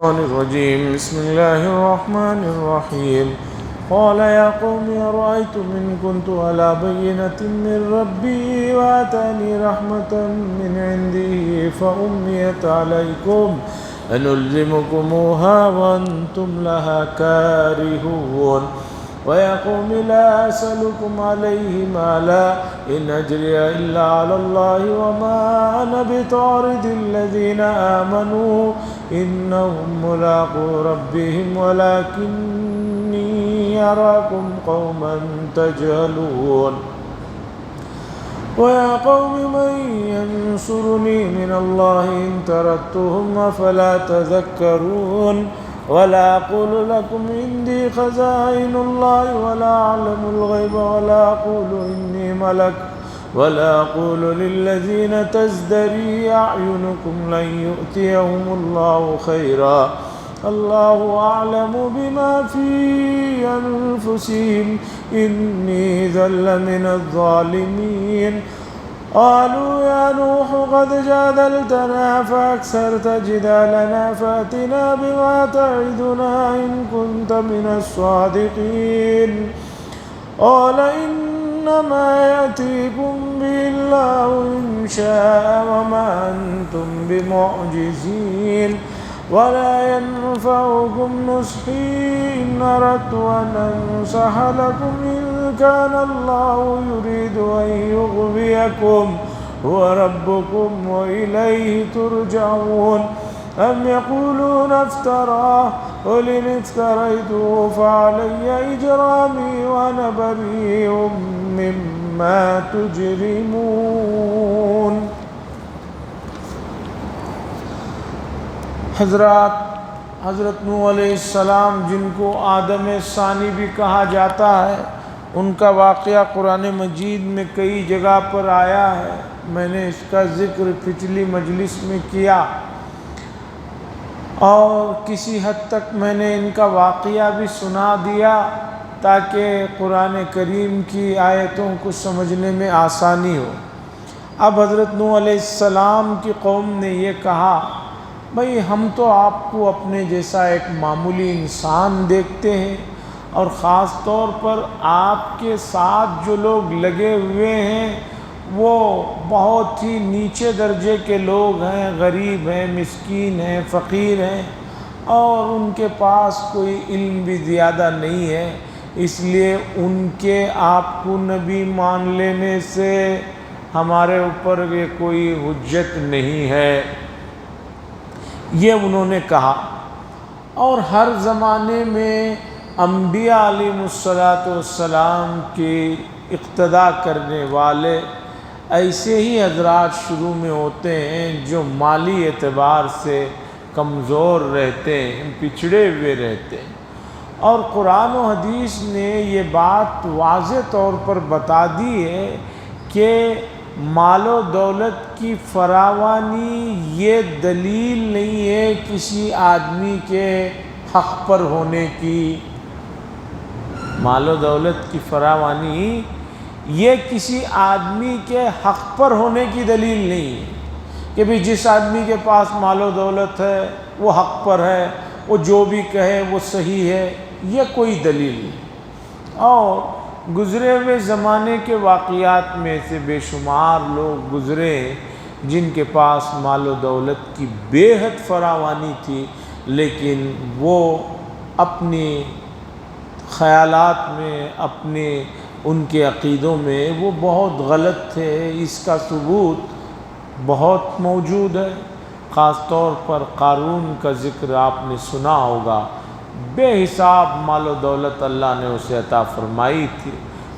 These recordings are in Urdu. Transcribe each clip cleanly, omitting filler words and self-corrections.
الرجيم بسم الله الرحمن الرحيم قال يا قوم أرأيتم إن كنت على بينة من ربي وآتاني رحمة من عنده فأميت عليكم أنلزمكموها وأنتم لها كارهون ويا قوم لا أسألكم عليه مالا إن أجري إلا على الله وما أنا بطارد الذين آمنوا إنهم ملاقو ربهم ولكني أراكم قوما تجهلون ويا قوم من ينصرني من الله إن طردتهم أفلا تذكرون ولا أقول لكم عندي خزائن الله ولا أعلم الغيب ولا أقول إني ملك ولا أقول للذين تزدري أعينكم لن يؤتيهم الله خيرا الله أعلم بما في أنفسهم إني إذا لمن الظالمين قالوا يا نوح قد جادلتنا فأكثرت جدالنا فأتنا بما تعدنا إن كنت من الصادقين قال إنما يأتيكم به الله إن شاء وما أنتم بمعجزين ولا ينفعكم نصحي إن أردت أن أنصح لكم إن كان الله يريد أن يغويكم هو ربكم وإليه ترجعون أم يقولون افتراه قل إن افتريته فعلي إجرامي وأنا بريء مما تجرمون. حضرت نوح علیہ السلام جن کو آدم ثانی بھی کہا جاتا ہے، ان کا واقعہ قرآن مجید میں کئی جگہ پر آیا ہے. میں نے اس کا ذکر پچھلی مجلس میں کیا اور کسی حد تک میں نے ان کا واقعہ بھی سنا دیا تاکہ قرآن کریم کی آیتوں کو سمجھنے میں آسانی ہو. اب حضرت نوح علیہ السلام کی قوم نے یہ کہا، بھئی ہم تو آپ کو اپنے جیسا ایک معمولی انسان دیکھتے ہیں، اور خاص طور پر آپ کے ساتھ جو لوگ لگے ہوئے ہیں وہ بہت ہی نیچے درجے کے لوگ ہیں، غریب ہیں، مسکین ہیں، فقیر ہیں، اور ان کے پاس کوئی علم بھی زیادہ نہیں ہے، اس لیے ان کے آپ کو نبی مان لینے سے ہمارے اوپر یہ کوئی حجت نہیں ہے. یہ انہوں نے کہا. اور ہر زمانے میں انبیاء علیہ السلام کی اقتداء کرنے والے ایسے ہی حضرات شروع میں ہوتے ہیں جو مالی اعتبار سے کمزور رہتے ہیں، پچھڑے ہوئے رہتے ہیں. اور قرآن و حدیث نے یہ بات واضح طور پر بتا دی ہے کہ مال و دولت کی فراوانی یہ دلیل نہیں ہے کسی آدمی کے حق پر ہونے کی. مال و دولت کی فراوانی یہ کسی آدمی کے حق پر ہونے کی دلیل نہیں ہے کہ بھی جس آدمی کے پاس مال و دولت ہے وہ حق پر ہے، وہ جو بھی کہے وہ صحیح ہے، یہ کوئی دلیل نہیں. اور گزرے ہوئے زمانے کے واقعات میں سے بے شمار لوگ گزرے جن کے پاس مال و دولت کی بے حد فراوانی تھی، لیکن وہ اپنی خیالات میں، اپنے ان کے عقیدوں میں وہ بہت غلط تھے. اس کا ثبوت بہت موجود ہے. خاص طور پر قارون کا ذکر آپ نے سنا ہوگا. بے حساب مال و دولت اللہ نے اسے عطا فرمائی تھی،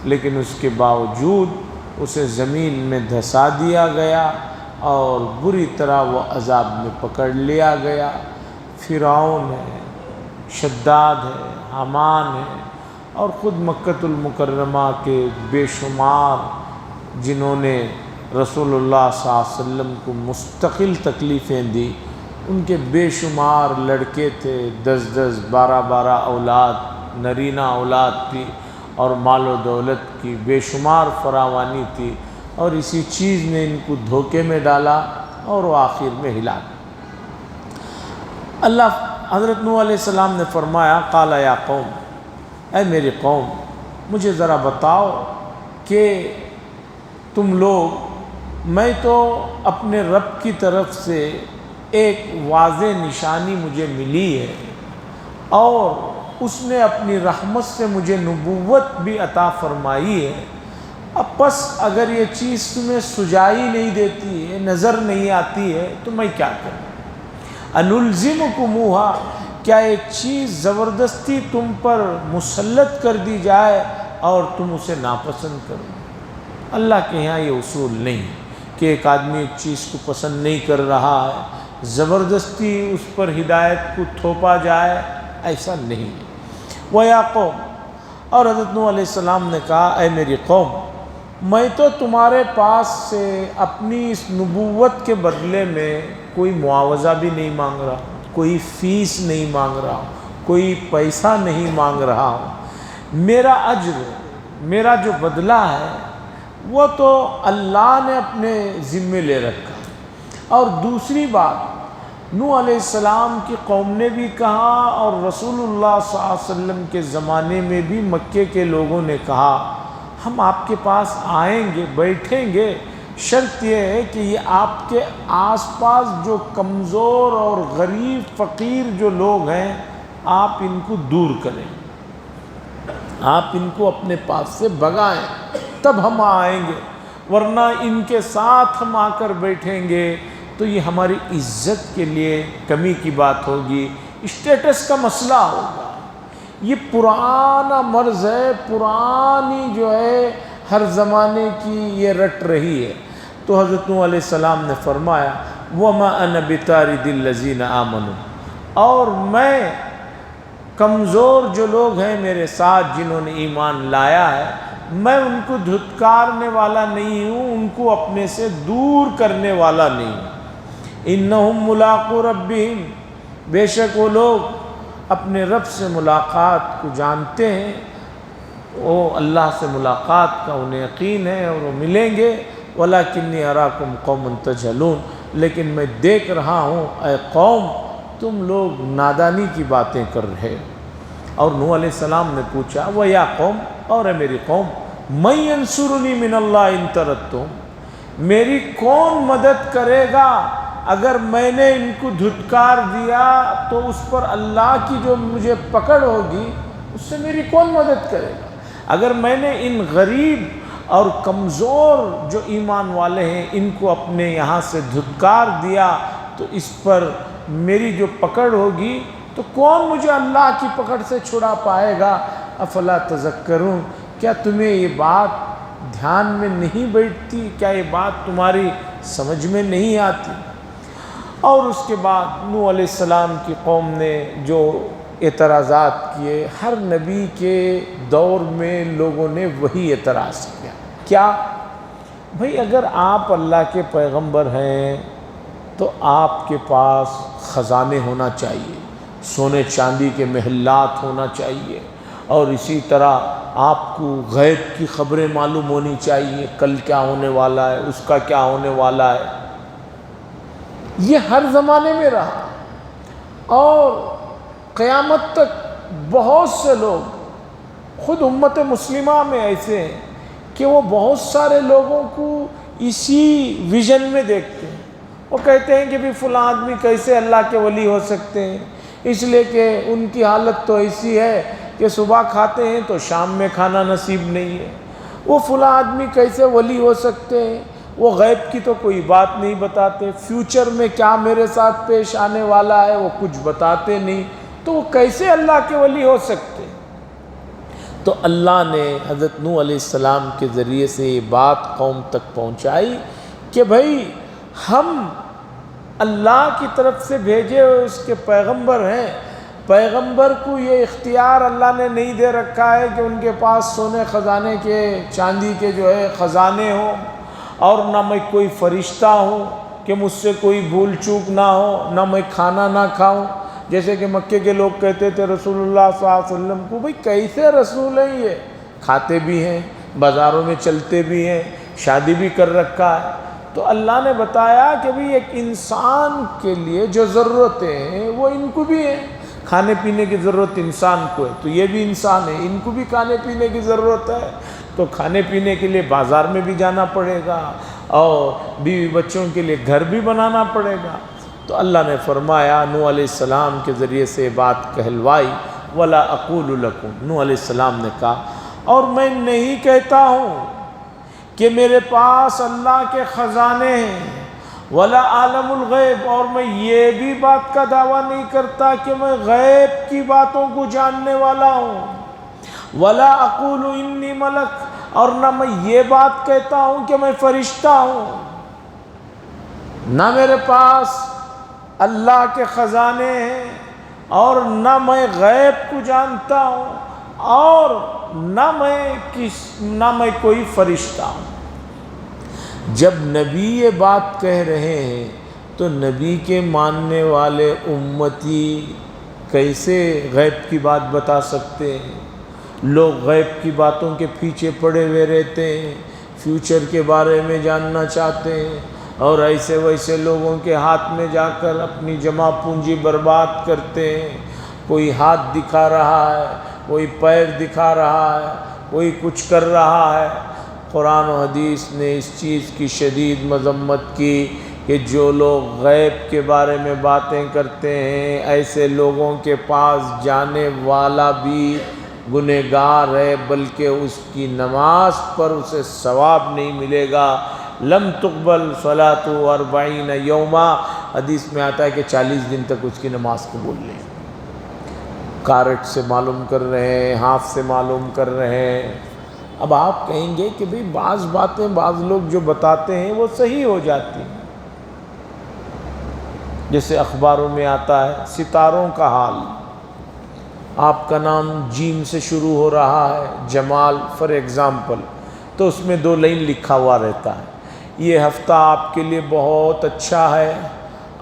لیکن اس کے باوجود اسے زمین میں دھسا دیا گیا اور بری طرح وہ عذاب میں پکڑ لیا گیا. فرعون ہے، شداد ہے، حامان ہے، اور خود مکۃ المکرمہ کے بے شمار جنہوں نے رسول اللہ صلی اللہ علیہ وسلم کو مستقل تکلیفیں دی، ان کے بے شمار لڑکے تھے، 10 12 اولاد، نرینہ اولاد تھی، اور مال و دولت کی بے شمار فراوانی تھی، اور اسی چیز نے ان کو دھوکے میں ڈالا اور وہ آخر میں ہلاک. اللہ حضرت نوح علیہ السلام نے فرمایا قال یا قوم، اے میری قوم، مجھے ذرا بتاؤ کہ تم لوگ، میں تو اپنے رب کی طرف سے ایک واضح نشانی مجھے ملی ہے اور اس نے اپنی رحمت سے مجھے نبوت بھی عطا فرمائی ہے، اب بس اگر یہ چیز تمہیں سجائی نہیں دیتی ہے، نظر نہیں آتی ہے، تو میں کیا کروں؟ انلزمکموہا، کیا ایک چیز زبردستی تم پر مسلط کر دی جائے اور تم اسے ناپسند کرو؟ اللہ کے یہاں یہ اصول نہیں کہ ایک آدمی ایک چیز کو پسند نہیں کر رہا ہے زبردستی اس پر ہدایت کو تھوپا جائے، ایسا نہیں ہے۔ وَيَا قَوْمِ، اور حضرت نوح علیہ السلام نے کہا اے میری قوم، میں تو تمہارے پاس سے اپنی اس نبوت کے بدلے میں کوئی معاوضہ بھی نہیں مانگ رہا، کوئی فیس نہیں مانگ رہا، کوئی پیسہ نہیں مانگ رہا ہوں۔ میرا اجر، میرا جو بدلہ ہے وہ تو اللہ نے اپنے ذمے لے رکھا۔ اور دوسری بات، نوح علیہ السلام کی قوم نے بھی کہا اور رسول اللہ صلی اللہ علیہ وسلم کے زمانے میں بھی مکے کے لوگوں نے کہا ہم آپ کے پاس آئیں گے، بیٹھیں گے، شرط یہ ہے کہ یہ آپ کے آس پاس جو کمزور اور غریب فقیر جو لوگ ہیں آپ ان کو دور کریں، آپ ان کو اپنے پاس سے بھگائیں، تب ہم آئیں گے، ورنہ ان کے ساتھ ہم آ کر بیٹھیں گے تو یہ ہماری عزت کے لیے کمی کی بات ہوگی، اسٹیٹس کا مسئلہ ہوگا۔ یہ پرانا مرض ہے، پرانی جو ہے ہر زمانے کی یہ رٹ رہی ہے۔ تو حضرت نوح علیہ السلام نے فرمایا وَمَا أَنَا بِطَارِدِ الَّذِينَ آمَنُوا، اور میں کمزور جو لوگ ہیں میرے ساتھ جنہوں نے ایمان لایا ہے، میں ان کو دھتکارنے والا نہیں ہوں، ان کو اپنے سے دور کرنے والا نہیں ہوں۔ اِنَّهُمْ مُلَاقُو رَبِّهِمْ، بے شک وہ لوگ اپنے رب سے ملاقات کو جانتے ہیں، وہ اللہ سے ملاقات کا انہیں یقین ہے اور وہ ملیں گے۔ وَلَكِنِّي أَرَاكُمْ قَوْمًا تَجْهَلُونَ، لیکن میں دیکھ رہا ہوں اے قوم تم لوگ نادانی کی باتیں کر رہے۔ اور نوح علیہ السلام نے پوچھا وَيَا قَوْمِ، اور اے میری قوم، مَن يَنصُرُنِي مِنَ اللَّهِ إِن طَرَدتُّهُمْ، میری کون مدد کرے گا اگر میں نے ان کو دھتکار دیا تو اس پر اللہ کی جو مجھے پکڑ ہوگی اس سے میری کون مدد کرے گا؟ اگر میں نے ان غریب اور کمزور جو ایمان والے ہیں ان کو اپنے یہاں سے دھتکار دیا تو اس پر میری جو پکڑ ہوگی تو کون مجھے اللہ کی پکڑ سے چھڑا پائے گا؟ افلا تذکرون، کیا تمہیں یہ بات دھیان میں نہیں بیٹھتی؟ کیا یہ بات تمہاری سمجھ میں نہیں آتی؟ اور اس کے بعد نوح علیہ السلام کی قوم نے جو اعتراضات کیے، ہر نبی کے دور میں لوگوں نے وہی اعتراض کیا۔ کیا؟ بھئی اگر آپ اللہ کے پیغمبر ہیں تو آپ کے پاس خزانے ہونا چاہیے، سونے چاندی کے محلات ہونا چاہیے، اور اسی طرح آپ کو غیب کی خبریں معلوم ہونی چاہیے، کل کیا ہونے والا ہے، اس کا کیا ہونے والا ہے۔ یہ ہر زمانے میں رہا اور قیامت تک بہت سے لوگ، خود امت مسلمہ میں ایسے ہیں کہ وہ بہت سارے لوگوں کو اسی ویژن میں دیکھتے ہیں۔ وہ کہتے ہیں کہ بھی فلاں آدمی کیسے اللہ کے ولی ہو سکتے ہیں، اس لیے کہ ان کی حالت تو ایسی ہے کہ صبح کھاتے ہیں تو شام میں کھانا نصیب نہیں ہے۔ وہ فلاں آدمی کیسے ولی ہو سکتے ہیں، وہ غیب کی تو کوئی بات نہیں بتاتے، فیوچر میں کیا میرے ساتھ پیش آنے والا ہے وہ کچھ بتاتے نہیں، تو وہ کیسے اللہ کے ولی ہو سکتے؟ تو اللہ نے حضرت نوح علیہ السلام کے ذریعے سے یہ بات قوم تک پہنچائی کہ بھئی ہم اللہ کی طرف سے بھیجے ہوئے اس کے پیغمبر ہیں، پیغمبر کو یہ اختیار اللہ نے نہیں دے رکھا ہے کہ ان کے پاس سونے خزانے کے، چاندی کے جو ہے خزانے ہوں، اور نہ میں کوئی فرشتہ ہوں کہ مجھ سے کوئی بھول چوک نہ ہو، نہ میں کھانا نہ کھاؤں، جیسے کہ مکے کے لوگ کہتے تھے رسول اللہ صلی اللہ علیہ وسلم کو، بھئی کیسے رسول ہیں یہ، کھاتے بھی ہیں، بازاروں میں چلتے بھی ہیں، شادی بھی کر رکھا ہے، تو اللہ نے بتایا کہ بھی ایک انسان کے لیے جو ضرورتیں ہیں وہ ان کو بھی ہیں. کھانے پینے کی ضرورت انسان کو ہے تو یہ بھی انسان ہے، ان کو بھی کھانے پینے کی ضرورت ہے. تو کھانے پینے کے لیے بازار میں بھی جانا پڑے گا اور بیوی بچوں کے لیے گھر بھی بنانا پڑے گا. تو اللہ نے فرمایا، نوح علیہ السلام کے ذریعے سے بات کہلوائی. وَلَا أَقُولُ لَكُمْ، نوح علیہ السلام نے کہا اور میں نہیں کہتا ہوں کہ میرے پاس اللہ کے خزانے ہیں. وَلَا عَالَمُ الْغَيْبِ، اور میں یہ بھی بات کا دعویٰ نہیں کرتا کہ میں غیب کی باتوں کو جاننے والا ہوں. وَلَا أَقُولُ إِنِّي مَلَكٌ، اور نہ میں یہ بات کہتا ہوں کہ میں فرشتہ ہوں. نہ میرے پاس اللہ کے خزانے ہیں اور نہ میں غیب کو جانتا ہوں اور نہ میں کوئی فرشتہ ہوں. جب نبی یہ بات کہہ رہے ہیں تو نبی کے ماننے والے امتی کیسے غیب کی بات بتا سکتے ہیں؟ لوگ غیب کی باتوں کے پیچھے پڑے ہوئے رہتے ہیں، فیوچر کے بارے میں جاننا چاہتے ہیں اور ایسے ویسے لوگوں کے ہاتھ میں جا کر اپنی جمع پونجی برباد کرتے ہیں. کوئی ہاتھ دکھا رہا ہے، کوئی پیر دکھا رہا ہے، کوئی کچھ کر رہا ہے. قرآن و حدیث نے اس چیز کی شدید مذمت کی کہ جو لوگ غیب کے بارے میں باتیں کرتے ہیں ایسے لوگوں کے پاس جانے والا بھی گنہگار ہے، بلکہ اس کی نماز پر اسے ثواب نہیں ملے گا. لم تقبل صلاۃ 40 یوما، حدیث میں آتا ہے کہ 40 دن تک اس کی نماز قبول نہیں. کارٹ سے معلوم کر رہے ہیں، ہاتھ سے معلوم کر رہے ہیں. اب آپ کہیں گے کہ بھئی بعض باتیں بعض لوگ جو بتاتے ہیں وہ صحیح ہو جاتی ہیں. جیسے اخباروں میں آتا ہے ستاروں کا حال، آپ کا نام جیم سے شروع ہو رہا ہے، جمال فار ایگزامپل، تو اس میں 2 لائن لکھا ہوا رہتا ہے. یہ ہفتہ آپ کے لیے بہت اچھا ہے،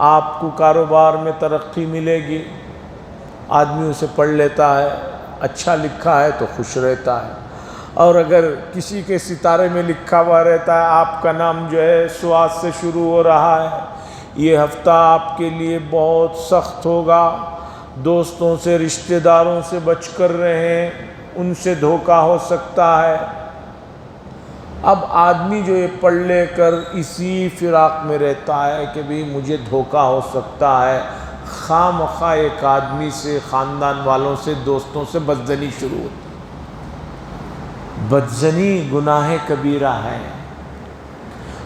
آپ کو کاروبار میں ترقی ملے گی. آدمی اسے پڑھ لیتا ہے، اچھا لکھا ہے تو خوش رہتا ہے. اور اگر کسی کے ستارے میں لکھا ہوا رہتا ہے آپ کا نام جو ہے سواد سے شروع ہو رہا ہے، یہ ہفتہ آپ کے لیے بہت سخت ہوگا، دوستوں سے رشتہ داروں سے بچ کر رہیں، ان سے دھوکہ ہو سکتا ہے. اب آدمی جو یہ پڑھ لے کر اسی فراق میں رہتا ہے کہ بھی مجھے دھوکہ ہو سکتا ہے، خواہ مخواہ ایک آدمی سے، خاندان والوں سے، دوستوں سے بدزنی شروع ہوتی. بدزنی گناہ کبیرہ ہے.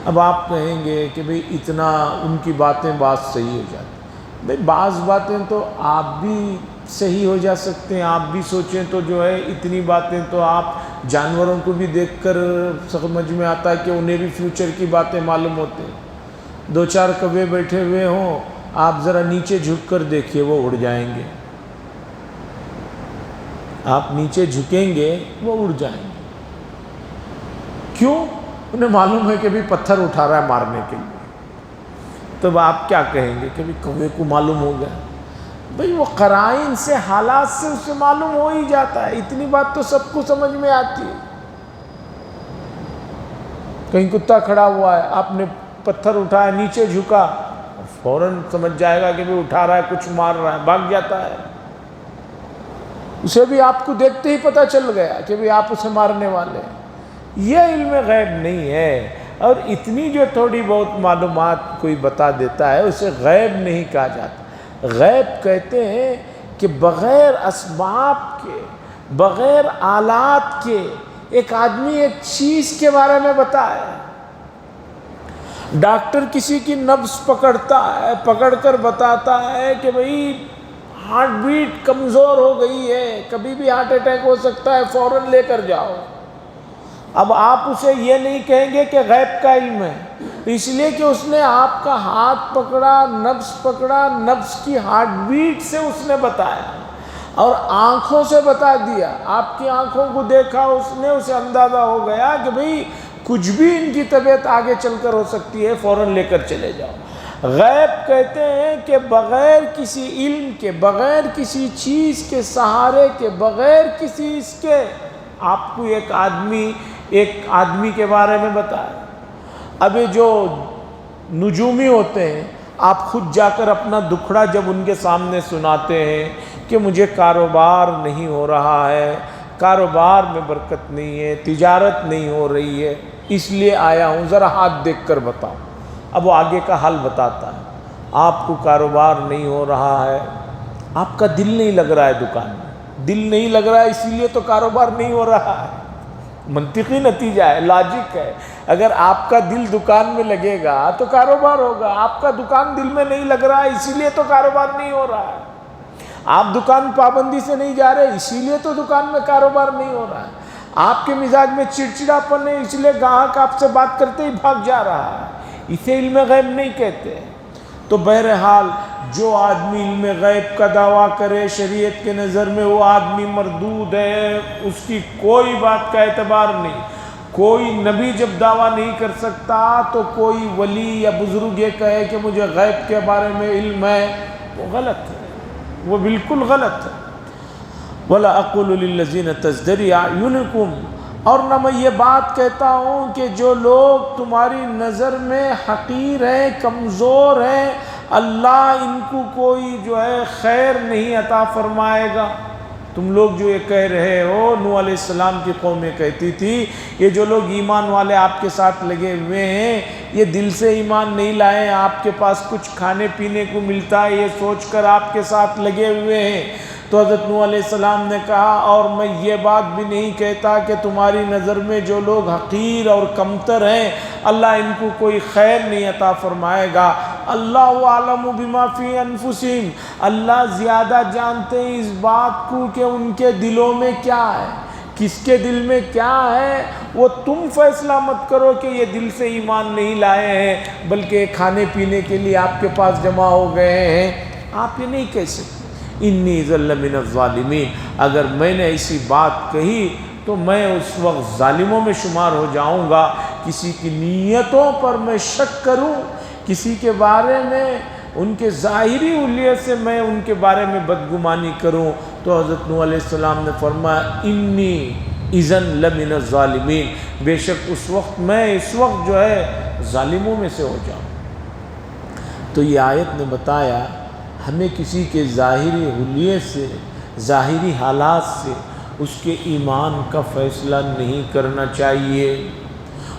اب آپ کہیں گے کہ بھئی اتنا ان کی باتیں بعض صحیح ہو جاتی. بھئی بعض باتیں تو آپ بھی صحیح ہو جا سکتے ہیں. آپ بھی سوچیں تو جو ہے اتنی باتیں تو آپ جانوروں کو بھی دیکھ کر سمجھ میں آتا ہے کہ انہیں بھی فیوچر کی باتیں معلوم ہوتے ہیں. 2-4 کوے بیٹھے ہوئے ہوں، آپ ذرا نیچے جھک کر دیکھیے وہ اڑ جائیں گے. آپ نیچے جھکیں گے وہ اڑ جائیں گے. کیوں؟ انہیں معلوم ہے کہ بھی پتھر اٹھا رہا ہے مارنے کے لیے. تو آپ کیا کہیں گے کہ بھی کوے کو معلوم ہو گیا؟ بھئی وہ قرائن سے، حالات سے اسے معلوم ہو ہی جاتا ہے. اتنی بات تو سب کو سمجھ میں آتی ہے. کہیں کتا کھڑا ہوا ہے، آپ نے پتھر اٹھایا، نیچے جھکا، فوراً سمجھ جائے گا کہ بھی اٹھا رہا ہے، کچھ مار رہا ہے، بھاگ جاتا ہے. اسے بھی آپ کو دیکھتے ہی پتہ چل گیا کہ بھی آپ اسے مارنے والے ہیں. یہ علم غیب نہیں ہے. اور اتنی جو تھوڑی بہت معلومات کوئی بتا دیتا ہے اسے غیب نہیں کہا جاتا. غیب کہتے ہیں کہ بغیر اسباب کے، بغیر آلات کے ایک آدمی ایک چیز کے بارے میں بتائے. ڈاکٹر کسی کی نبض پکڑتا ہے، پکڑ کر بتاتا ہے کہ بھئی ہارٹ بیٹ کمزور ہو گئی ہے، کبھی بھی ہارٹ اٹیک ہو سکتا ہے، فوراً لے کر جاؤ. اب آپ اسے یہ نہیں کہیں گے کہ غیب کا علم ہے، اس لیے کہ اس نے آپ کا ہاتھ پکڑا، نبض کی ہارٹ بیٹ سے اس نے بتایا اور آنکھوں سے بتا دیا. آپ کی آنکھوں کو دیکھا اس نے، اسے اندازہ ہو گیا کہ بھئی کچھ بھی ان کی طبیعت آگے چل کر ہو سکتی ہے، فوراً لے کر چلے جاؤ. غیب کہتے ہیں کہ بغیر کسی علم کے، بغیر کسی چیز کے سہارے کے، بغیر کسی اس کے آپ کو ایک آدمی کے بارے میں بتائے. ابھی جو نجومی ہوتے ہیں، آپ خود جا کر اپنا دکھڑا جب ان کے سامنے سناتے ہیں کہ مجھے کاروبار نہیں ہو رہا ہے، کاروبار میں برکت نہیں ہے، تجارت نہیں ہو رہی ہے، اس لیے آیا ہوں، ذرا ہاتھ دیکھ کر بتاؤ۔ اب وہ آگے کا حل بتاتا ہے، آپ کو کاروبار نہیں ہو رہا ہے، آپ کا دل نہیں لگ رہا ہے دکان میں، دل نہیں لگ رہا ہے اسی لیے تو کاروبار نہیں ہو رہا ہے۔ منطقی نتیجہ ہے، لاجک ہے، اگر آپ کا دل دکان میں لگے گا تو کاروبار ہوگا، آپ کا دکان دل میں نہیں لگ رہا ہے اسی لیے تو کاروبار نہیں ہو رہا ہے، آپ دکان پابندی سے نہیں جا رہے اسی لیے تو دکان میں کاروبار نہیں ہو رہا ہے، آپ کے مزاج میں چڑچڑاپن ہے اس لیے گاہک آپ سے بات کرتے ہی بھاگ جا رہا ہے، اسے علم غیب نہیں کہتے۔ تو بہرحال جو آدمی علم غیب کا دعویٰ کرے شریعت کے نظر میں وہ آدمی مردود ہے، اس کی کوئی بات کا اعتبار نہیں۔ کوئی نبی جب دعویٰ نہیں کر سکتا تو کوئی ولی یا بزرگ یہ کہے کہ مجھے غیب کے بارے میں علم ہے، وہ غلط ہے، وہ بالکل غلط ہے۔ وَلَا أَقُولُ لِلَّذِينَ تَزْدَرِي أَعْيُنُكُمْ، اور نہ میں یہ بات کہتا ہوں کہ جو لوگ تمہاری نظر میں حقیر ہیں، کمزور ہیں، اللہ ان کو کوئی جو ہے خیر نہیں عطا فرمائے گا۔ تم لوگ جو یہ کہہ رہے ہو، نوح علیہ السلام کی قوم یہ کہتی تھی، یہ جو لوگ ایمان والے آپ کے ساتھ لگے ہوئے ہیں یہ دل سے ایمان نہیں لائے، آپ کے پاس کچھ کھانے پینے کو ملتا ہے یہ سوچ کر آپ کے ساتھ لگے ہوئے ہیں۔ تو حضرت نوح علیہ السلام نے کہا اور میں یہ بات بھی نہیں کہتا کہ تمہاری نظر میں جو لوگ حقیر اور کمتر ہیں اللہ ان کو کوئی خیر نہیں عطا فرمائے گا۔ اللہ اعلم بما فی انفسہم، اللہ زیادہ جانتے ہیں اس بات کو کہ ان کے دلوں میں کیا ہے، کس کے دل میں کیا ہے، وہ تم فیصلہ مت کرو کہ یہ دل سے ایمان نہیں لائے ہیں بلکہ کھانے پینے کے لیے آپ کے پاس جمع ہو گئے ہیں، آپ یہ نہیں کہہ سکتے۔ انی ذل من الظالمین، اگر میں نے ایسی بات کہی تو میں اس وقت ظالموں میں شمار ہو جاؤں گا۔ کسی کی نیتوں پر میں شک کروں، کسی کے بارے میں ان کے ظاہری حلیت سے میں ان کے بارے میں بدگمانی کروں تو حضرت نوح علیہ السلام نے فرمایا انی اذن لمن الظالمین، بے شک اس وقت جو ہے ظالموں میں سے ہو جاؤں۔ تو یہ آیت نے بتایا ہمیں کسی کے ظاہری حلیت سے، ظاہری حالات سے اس کے ایمان کا فیصلہ نہیں کرنا چاہیے،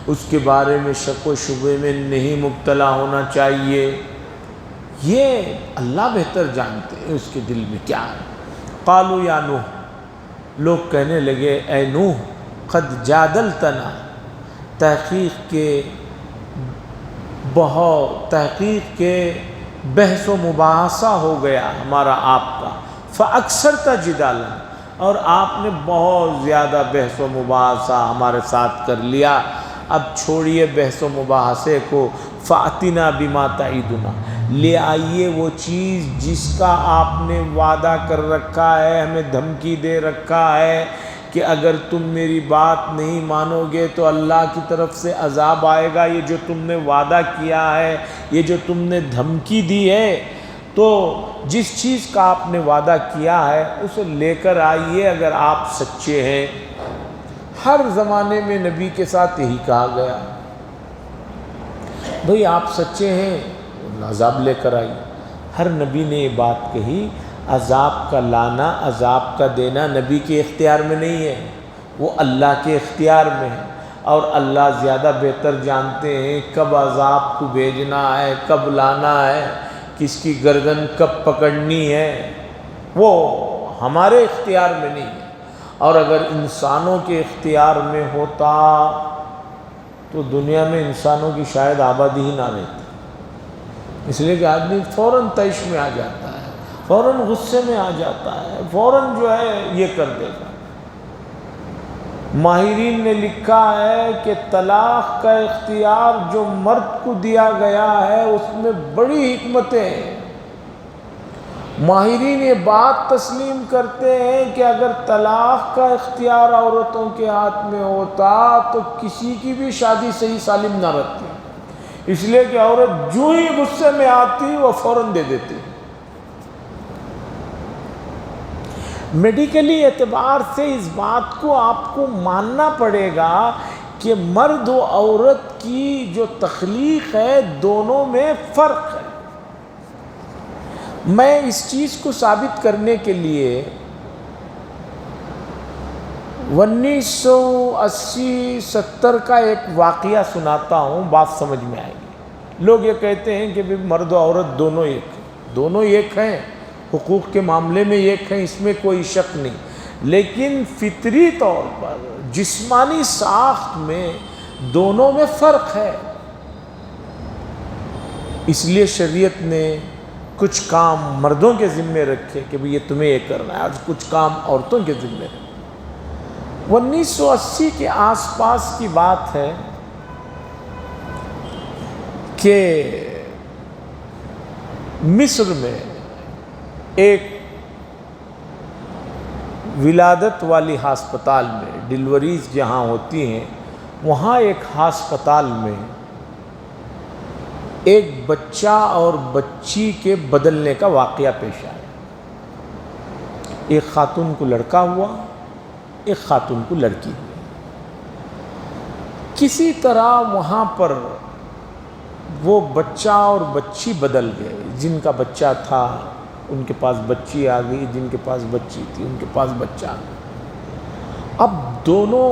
اس کے بارے میں شک و شبے میں نہیں مبتلا ہونا چاہیے، یہ اللہ بہتر جانتے ہیں اس کے دل میں کیا ہے۔ قالوا یا نوح، لوگ کہنے لگے اے نوح قد جادلتنا، تحقیق کے بحث و مباحثہ ہو گیا ہمارا آپ کا، فاکثرت جدالا، اور آپ نے بہت زیادہ بحث و مباحثہ ہمارے ساتھ کر لیا، اب چھوڑیے بحث و مباحثے کو، فأتنا بما تعیدنا، لے آئیے وہ چیز جس کا آپ نے وعدہ کر رکھا ہے، ہمیں دھمکی دے رکھا ہے کہ اگر تم میری بات نہیں مانو گے تو اللہ کی طرف سے عذاب آئے گا، یہ جو تم نے وعدہ کیا ہے، یہ جو تم نے دھمکی دی ہے، تو جس چیز کا آپ نے وعدہ کیا ہے اسے لے کر آئیے اگر آپ سچے ہیں۔ ہر زمانے میں نبی کے ساتھ یہی کہا گیا، بھئی آپ سچے ہیں عذاب لے کر آئیے۔ ہر نبی نے یہ بات کہی، عذاب کا لانا، عذاب کا دینا نبی کے اختیار میں نہیں ہے، وہ اللہ کے اختیار میں ہے، اور اللہ زیادہ بہتر جانتے ہیں کب عذاب کو بھیجنا ہے، کب لانا ہے، کس کی گردن کب پکڑنی ہے، وہ ہمارے اختیار میں نہیں ہے۔ اور اگر انسانوں کے اختیار میں ہوتا تو دنیا میں انسانوں کی شاید آبادی ہی نہ رہتی، اس لیے کہ آدمی فوراً طیش میں آ جاتا ہے، فوراً غصے میں آ جاتا ہے، فوراً جو ہے یہ کر دے گا۔ ماہرین نے لکھا ہے کہ طلاق کا اختیار جو مرد کو دیا گیا ہے اس میں بڑی حکمتیں ہیں۔ ماہرین یہ بات تسلیم کرتے ہیں کہ اگر طلاق کا اختیار عورتوں کے ہاتھ میں ہوتا تو کسی کی بھی شادی صحیح سالم نہ رہتی، اس لیے کہ عورت جو ہی غصے میں آتی وہ فوراً دے دیتی۔ میڈیکلی اعتبار سے اس بات کو آپ کو ماننا پڑے گا کہ مرد و عورت کی جو تخلیق ہے دونوں میں فرق ہے۔ میں اس چیز کو ثابت کرنے کے لیے 1980-70 کا ایک واقعہ سناتا ہوں، بات سمجھ میں آئے گی۔ لوگ یہ کہتے ہیں کہ مرد و عورت دونوں ایک ہیں، دونوں ایک ہیں، حقوق کے معاملے میں ایک ہیں، اس میں کوئی شک نہیں، لیکن فطری طور پر جسمانی ساخت میں دونوں میں فرق ہے۔ اس لیے شریعت نے کچھ کام مردوں کے ذمے رکھے کہ یہ تمہیں یہ کرنا ہے، آج کچھ کام عورتوں کے ذمے رکھے۔ 1980 کے آس پاس کی بات ہے کہ مصر میں ایک ولادت والی ہسپتال میں، ڈیلیوریز جہاں ہوتی ہیں، وہاں ایک ہسپتال میں ایک بچہ اور بچی کے بدلنے کا واقعہ پیش آیا۔ ایک خاتون کو لڑکا ہوا، ایک خاتون کو لڑکی ہوئی۔ کسی طرح وہاں پر وہ بچہ اور بچی بدل گئے، جن کا بچہ تھا ان کے پاس بچی آ گئی، جن کے پاس بچی تھی ان کے پاس بچہ آ گیا۔ اب دونوں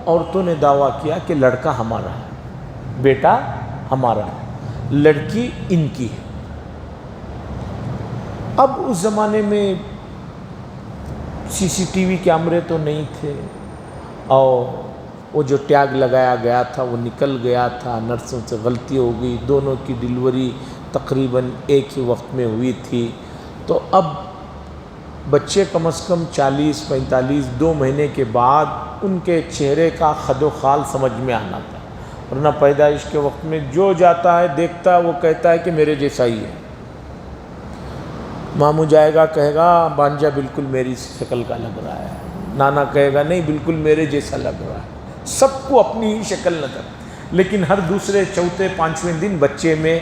عورتوں نے دعویٰ کیا کہ لڑکا ہمارا ہے، بیٹا ہمارا ہے، لڑکی ان کی ہے۔ اب اس زمانے میں CCTV کیمرے تو نہیں تھے، اور وہ جو ٹیگ لگایا گیا تھا وہ نکل گیا تھا، نرسوں سے غلطی ہو گئی، دونوں کی ڈیلیوری تقریباً ایک ہی وقت میں ہوئی تھی۔ تو اب بچے کم از کم 40-45 2 مہینے کے بعد ان کے چہرے کا خد و خال سمجھ میں آنا تھا، ورنہ پیدائش کے وقت میں جو جاتا ہے دیکھتا ہے وہ کہتا ہے کہ میرے جیسا ہی ہے۔ ماموں جائے گا کہے گا بانجا بالکل میری شکل کا لگ رہا ہے، نانا کہے گا نہیں بالکل میرے جیسا لگ رہا ہے، سب کو اپنی ہی شکل نظر، لیکن ہر دوسرے چوتھے پانچویں دن بچے میں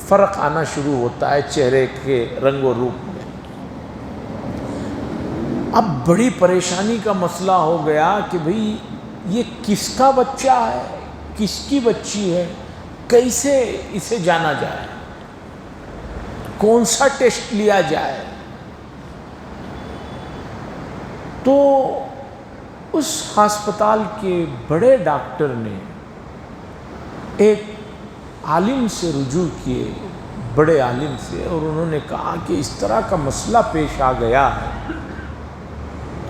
فرق آنا شروع ہوتا ہے چہرے کے رنگ و روپ میں۔ اب بڑی پریشانی کا مسئلہ ہو گیا کہ بھئی یہ کس کا بچہ ہے، کس کی بچی ہے، کیسے اسے جانا جائے، کون سا ٹیسٹ لیا جائے۔ تو اس ہسپتال کے بڑے ڈاکٹر نے ایک عالم سے رجوع کیے، بڑے عالم سے، اور انہوں نے کہا کہ اس طرح کا مسئلہ پیش آ گیا ہے،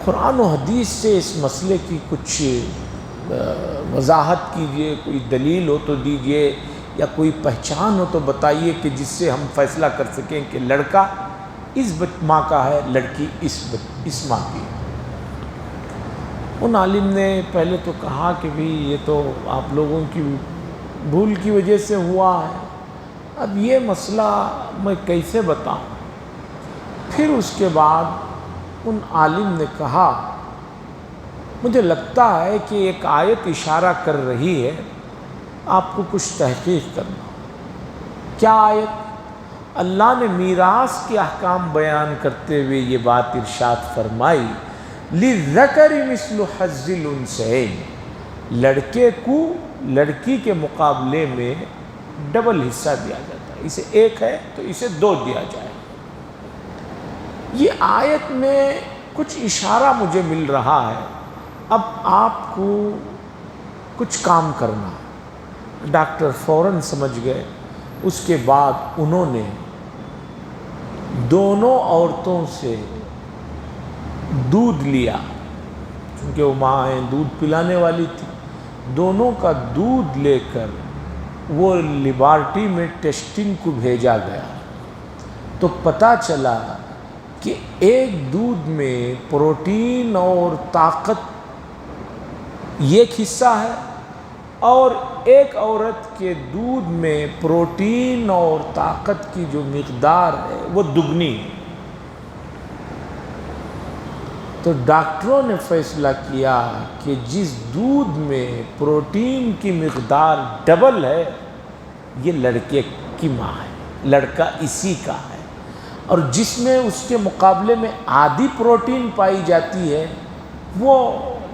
قرآن و حدیث سے اس مسئلے کی کچھ وضاحت کیجئے، کوئی دلیل ہو تو دیجئے، یا کوئی پہچان ہو تو بتائیے کہ جس سے ہم فیصلہ کر سکیں کہ لڑکا اس ماں کا ہے، لڑکی اس ماں کی ہے۔ ان عالم نے پہلے تو کہا کہ بھی یہ تو آپ لوگوں کی بھول کی وجہ سے ہوا ہے، اب یہ مسئلہ میں کیسے بتاؤں۔ پھر اس کے بعد ان عالم نے کہا مجھے لگتا ہے کہ ایک آیت اشارہ کر رہی ہے، آپ کو کچھ تحقیق کرنا۔ کیا آیت؟ اللہ نے میراث کے احکام بیان کرتے ہوئے یہ بات ارشاد فرمائی، لِلذَّكَرِ مِثْلُ حَظِّ الْأُنثَيَيْنِ، لڑکے کو لڑکی کے مقابلے میں ڈبل حصہ دیا جاتا ہے، اسے ایک ہے تو اسے 2 دیا جائے۔ یہ آیت میں کچھ اشارہ مجھے مل رہا ہے، اب آپ کو کچھ کام کرنا ہے۔ ڈاکٹر فوراً سمجھ گئے۔ اس کے بعد انہوں نے دونوں عورتوں سے دودھ لیا، کیونکہ وہ ماں ہیں، دودھ پلانے والی تھی، دونوں کا دودھ لے کر وہ لیبارٹری میں ٹیسٹنگ کو بھیجا گیا، تو پتہ چلا کہ ایک دودھ میں پروٹین اور طاقت ایک حصہ ہے، اور ایک عورت کے دودھ میں پروٹین اور طاقت کی جو مقدار ہے وہ دگنی ہے۔ تو ڈاکٹروں نے فیصلہ کیا کہ جس دودھ میں پروٹین کی مقدار ڈبل ہے یہ لڑکے کی ماں ہے، لڑکا اسی کا ہے، اور جس میں اس کے مقابلے میں آدھی پروٹین پائی جاتی ہے وہ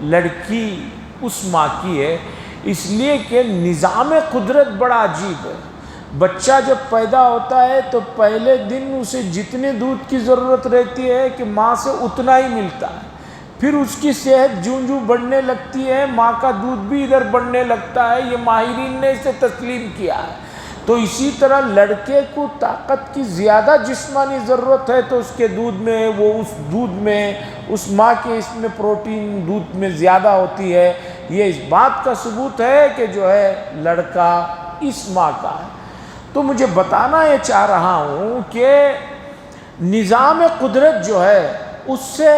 لڑکی اس ماں کی ہے۔ اس لیے کہ نظام قدرت بڑا عجیب ہے۔ بچہ جب پیدا ہوتا ہے تو پہلے دن اسے جتنے دودھ کی ضرورت رہتی ہے کہ ماں سے اتنا ہی ملتا ہے، پھر اس کی صحت جوں جوں بڑھنے لگتی ہے ماں کا دودھ بھی ادھر بڑھنے لگتا ہے، یہ ماہرین نے اسے تسلیم کیا ہے۔ تو اسی طرح لڑکے کو طاقت کی زیادہ جسمانی ضرورت ہے تو اس کے دودھ میں وہ اس دودھ میں اس ماں کے اس میں پروٹین دودھ میں زیادہ ہوتی ہے۔ یہ اس بات کا ثبوت ہے کہ جو ہے لڑکا اس ماں کا ہے۔ تو مجھے بتانا یہ چاہ رہا ہوں کہ نظام قدرت جو ہے اس سے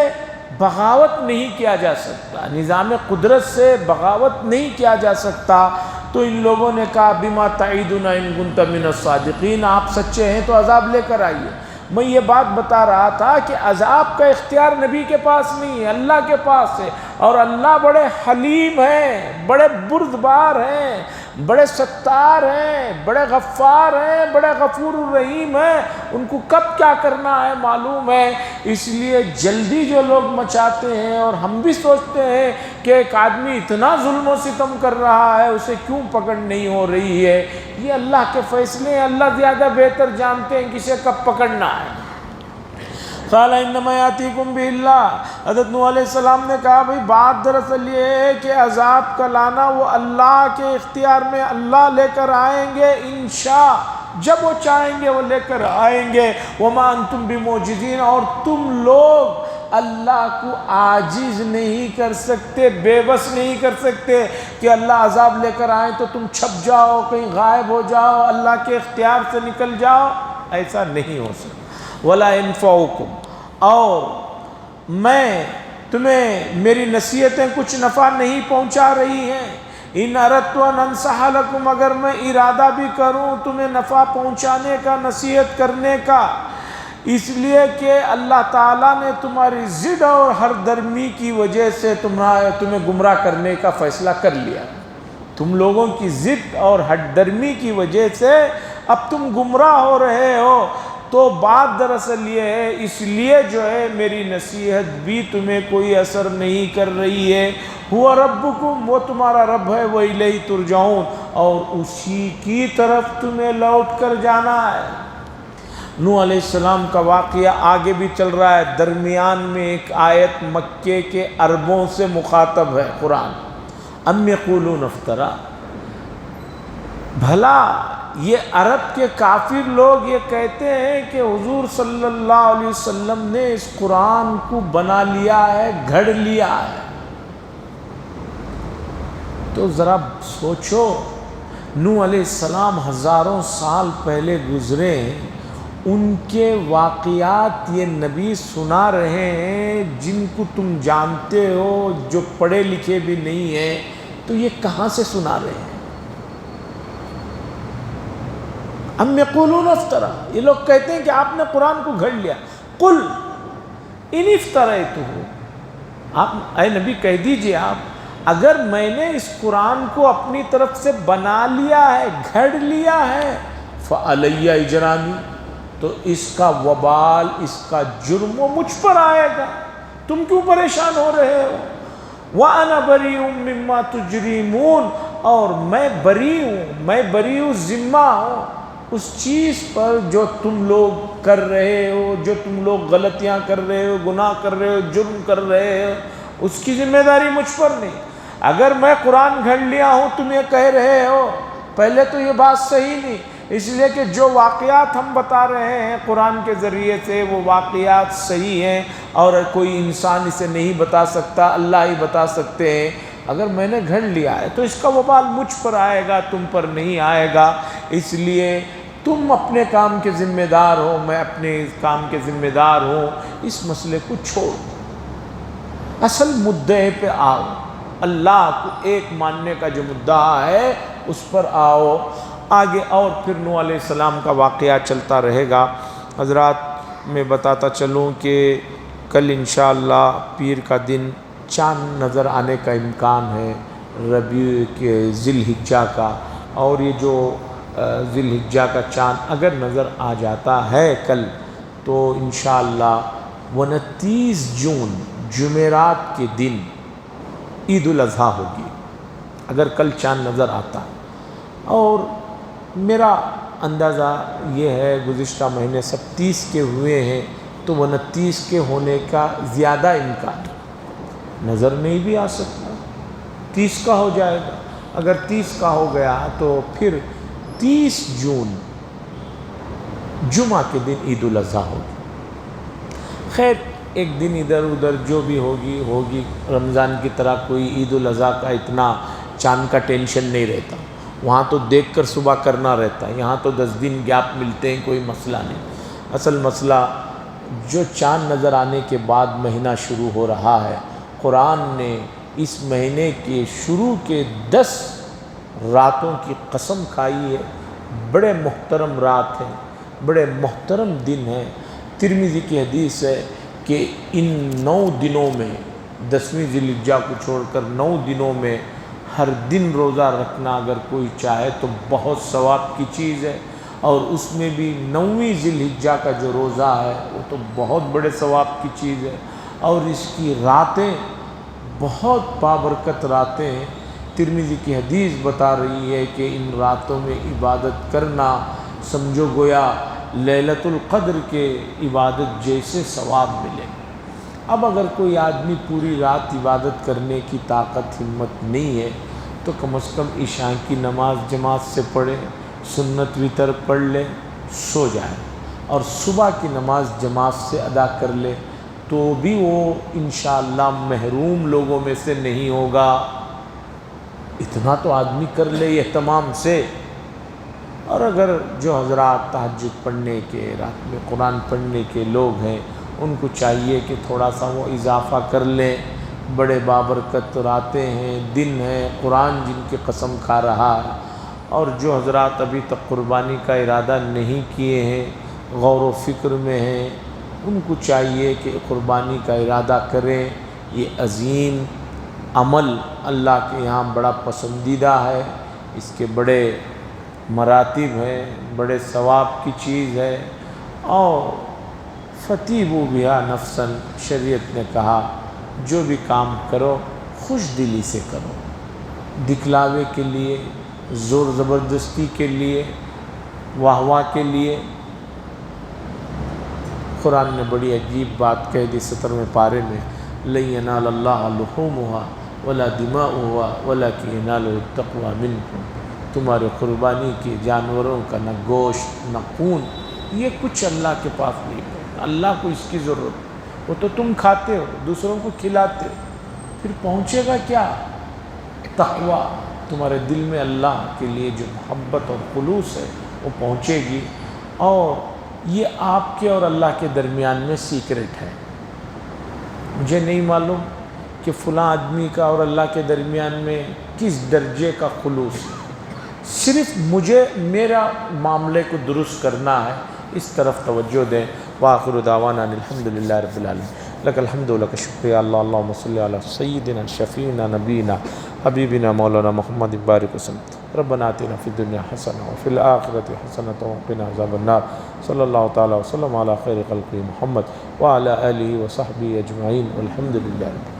بغاوت نہیں کیا جا سکتا، نظام قدرت سے بغاوت نہیں کیا جا سکتا۔ تو ان لوگوں نے کہا بما تعیدنا ان کنت من الصادقین، آپ سچے ہیں تو عذاب لے کر آئیے۔ میں یہ بات بتا رہا تھا کہ عذاب کا اختیار نبی کے پاس نہیں ہے، اللہ کے پاس ہے، اور اللہ بڑے حلیم ہیں، بڑے بردبار ہیں، بڑے ستار ہیں، بڑے غفار ہیں، بڑے غفور الرحیم ہیں، ان کو کب کیا کرنا ہے معلوم ہے۔ اس لیے جلدی جو لوگ مچاتے ہیں، اور ہم بھی سوچتے ہیں کہ ایک آدمی اتنا ظلم و ستم کر رہا ہے اسے کیوں پکڑ نہیں ہو رہی ہے، یہ اللہ کے فیصلے ہیں، اللہ زیادہ بہتر جانتے ہیں کسے کب پکڑنا ہے۔ قال انما یاتیکم باللہ، حضرت نوح علیہ السلام نے کہا بھئی بات دراصل یہ ہے کہ عذاب کا لانا وہ اللہ کے اختیار میں، اللہ لے کر آئیں گے انشاء، جب وہ چاہیں گے وہ لے کر آئیں گے۔ وما انتم بمعجزین، اور تم لوگ اللہ کو عاجز نہیں کر سکتے، بے بس نہیں کر سکتے کہ اللہ عذاب لے کر آئیں تو تم چھپ جاؤ، کہیں غائب ہو جاؤ، اللہ کے اختیار سے نکل جاؤ، ایسا نہیں ہو سکتا۔ ولا ينفعكم، اور میں تمہیں میری نصیحتیں کچھ نفع نہیں پہنچا رہی ہیں۔ ان اردت ان انصح لکم، اگر میں ارادہ بھی کروں تمہیں نفع پہنچانے کا، نصیحت کرنے کا، اس لیے کہ اللہ تعالیٰ نے تمہاری ضد اور ہر درمی کی وجہ سے تمہیں گمراہ کرنے کا فیصلہ کر لیا۔ تم لوگوں کی ضد اور ہر درمی کی وجہ سے اب تم گمراہ ہو رہے ہو، تو بات دراصل یہ ہے، اس لیے جو ہے میری نصیحت بھی تمہیں کوئی اثر نہیں کر رہی ہے۔ ہوا ربکم، وہ تمہارا رب ہے، وإلیہ ترجعون، اور اسی کی طرف تمہیں لوٹ کر جانا ہے۔ نوح علیہ السلام کا واقعہ آگے بھی چل رہا ہے، درمیان میں ایک آیت مکے کے عربوں سے مخاطب ہے قرآن، ام یقولون افترا، بھلا یہ عرب کے کافر لوگ یہ کہتے ہیں کہ حضور صلی اللہ علیہ وسلم نے اس قرآن کو بنا لیا ہے، گھڑ لیا ہے۔ تو ذرا سوچو، نوح علیہ السلام ہزاروں سال پہلے گزرے، ان کے واقعات یہ نبی سنا رہے ہیں جن کو تم جانتے ہو، جو پڑھے لکھے بھی نہیں ہیں، تو یہ کہاں سے سنا رہے ہیں؟ ام یقولون افترا، یہ لوگ کہتے ہیں کہ آپ نے قرآن کو گھڑ لیا۔ قل ان افتریتہ، آپ اے نبی کہہ دیجئے، آپ اگر میں نے اس قرآن کو اپنی طرف سے بنا لیا ہے، گھڑ لیا ہے، فعلی اجرامی، تو اس کا وبال، اس کا جرم وہ مجھ پر آئے گا، تم کیوں پریشان ہو رہے ہو؟ وَأَنَا بَرِيءٌ مِّمَّا تُجْرِمُونَ، اور میں بری ہوں، میں بری ہوں، ذمہ ہوں اس چیز پر جو تم لوگ کر رہے ہو، جو تم لوگ غلطیاں کر رہے ہو، گناہ کر رہے ہو، جرم کر رہے ہو، اس کی ذمہ داری مجھ پر نہیں۔ اگر میں قرآن گھڑ لیا ہوں تم یہ کہہ رہے ہو، پہلے تو یہ بات صحیح نہیں، اس لیے کہ جو واقعات ہم بتا رہے ہیں قرآن کے ذریعے سے وہ واقعات صحیح ہیں، اور کوئی انسان اسے نہیں بتا سکتا، اللہ ہی بتا سکتے ہیں۔ اگر میں نے گھڑ لیا ہے تو اس کا وبال مجھ پر آئے گا، تم پر نہیں آئے گا، اس لیے تم اپنے کام کے ذمہ دار ہو، میں اپنے کام کے ذمہ دار ہوں، اس مسئلے کو چھوڑ دو، اصل مدعے پہ آؤ، اللہ کو ایک ماننے کا جو مدعا ہے اس پر آؤ آگے۔ اور پھر نوح علیہ السلام کا واقعہ چلتا رہے گا۔ حضرات میں بتاتا چلوں کہ کل انشاءاللہ پیر کا دن چاند نظر آنے کا امکان ہے، ربیع کے ذی الحجہ کا، اور یہ جو ذی الحجہ کا چاند اگر نظر آ جاتا ہے کل، تو انشاءاللہ 29 جون جمعرات کے دن عید الاضحیٰ ہوگی، اگر کل چاند نظر آتا. اور میرا اندازہ یہ ہے گزشتہ مہینے سب 30 کے ہوئے ہیں تو 29 کے ہونے کا زیادہ امکان نظر نہیں بھی آ سکتا. 30 کا ہو جائے گا. اگر 30 کا ہو گیا تو پھر 30 جون جمعہ کے دن عید الاضحیٰ ہوگی. خیر ایک دن ادھر ادھر جو بھی ہوگی. رمضان کی طرح کوئی عید الاضحیٰ کا اتنا چاند کا ٹینشن نہیں رہتا. وہاں تو دیکھ کر صبح کرنا رہتا ہے. یہاں تو 10 دن گیپ ملتے ہیں, کوئی مسئلہ نہیں. اصل مسئلہ جو چاند نظر آنے کے بعد مہینہ شروع ہو رہا ہے, قرآن نے اس مہینے کے شروع کے 10 راتوں کی قسم کھائی ہے. بڑے محترم رات ہیں, بڑے محترم دن ہیں. ترمذی کی حدیث ہے کہ ان 9 دنوں میں 10ویں ذی الحجہ کو چھوڑ کر 9 دنوں میں ہر دن روزہ رکھنا اگر کوئی چاہے تو بہت ثواب کی چیز ہے. اور اس میں بھی 9ویں ذی الحجہ کا جو روزہ ہے وہ تو بہت بڑے ثواب کی چیز ہے. اور اس کی راتیں بہت بابرکت راتیں ہیں. ترمذی کی حدیث بتا رہی ہے کہ ان راتوں میں عبادت کرنا سمجھو گویا لیلۃ القدر کے عبادت جیسے ثواب ملے. اب اگر کوئی آدمی پوری رات عبادت کرنے کی طاقت ہمت نہیں ہے تو کم از کم عشاء کی نماز جماعت سے پڑھے, سنت وتر پڑھ لے, سو جائے, اور صبح کی نماز جماعت سے ادا کر لے تو بھی وہ انشاءاللہ محروم لوگوں میں سے نہیں ہوگا. اتنا تو آدمی کر لے اہتمام سے. اور اگر جو حضرات تہجد پڑھنے کے, رات میں قرآن پڑھنے کے لوگ ہیں, ان کو چاہیے کہ تھوڑا سا وہ اضافہ کر لیں. بڑے بابرکت راتیں ہیں, دن ہیں, قرآن جن کی قسم کھا رہا ہے. اور جو حضرات ابھی تک قربانی کا ارادہ نہیں کیے ہیں, غور و فکر میں ہیں, ان کو چاہیے کہ قربانی کا ارادہ کریں. یہ عظیم عمل اللہ کے یہاں بڑا پسندیدہ ہے. اس کے بڑے مراتب ہیں, بڑے ثواب کی چیز ہے. اور فتیبوا بہا نفسا, شریعت نے کہا جو بھی کام کرو خوش دلی سے کرو. دکھلاوے کے لیے, زور زبردستی کے لیے, واہ واہ کے لیے. قرآن نے بڑی عجیب بات کہہ دی 17ویں پارے میں, لن ینال اللہ لحومها ولا دماؤها ولکن ینالہ التقوی منکم. تمہارے قربانی کے جانوروں کا نہ گوشت نہ خون, یہ کچھ اللہ کے پاس نہیں ہے. اللہ کو اس کی ضرورت, وہ تو تم کھاتے ہو, دوسروں کو کھلاتے ہو, پھر پہنچے گا کیا؟ تقوی. تمہارے دل میں اللہ کے لیے جو محبت اور خلوص ہے وہ پہنچے گی. اور یہ آپ کے اور اللہ کے درمیان میں سیکرٹ ہے. مجھے نہیں معلوم کہ فلاں آدمی کا اور اللہ کے درمیان میں کس درجے کا خلوص ہے. صرف مجھے میرا معاملے کو درست کرنا ہے, اس طرف توجہ دیں. وآخر دعوانا الحمدللہ رب العالمین. لک الحمد لک شکریہ اللہ. اللہم صلی علی سیدنا شفیعنا نبینا حبیبنا مولانا محمد بارک وسلم. ربنا آتنا فی الدنیا حسنہ وفی الآخرۃ حسنۃ وقنا عذاب النار. صلی اللہ تعالی وسلم علی خیر خلقہ محمد وعلی آلہ وصحبہ اجمعین والحمد للہ.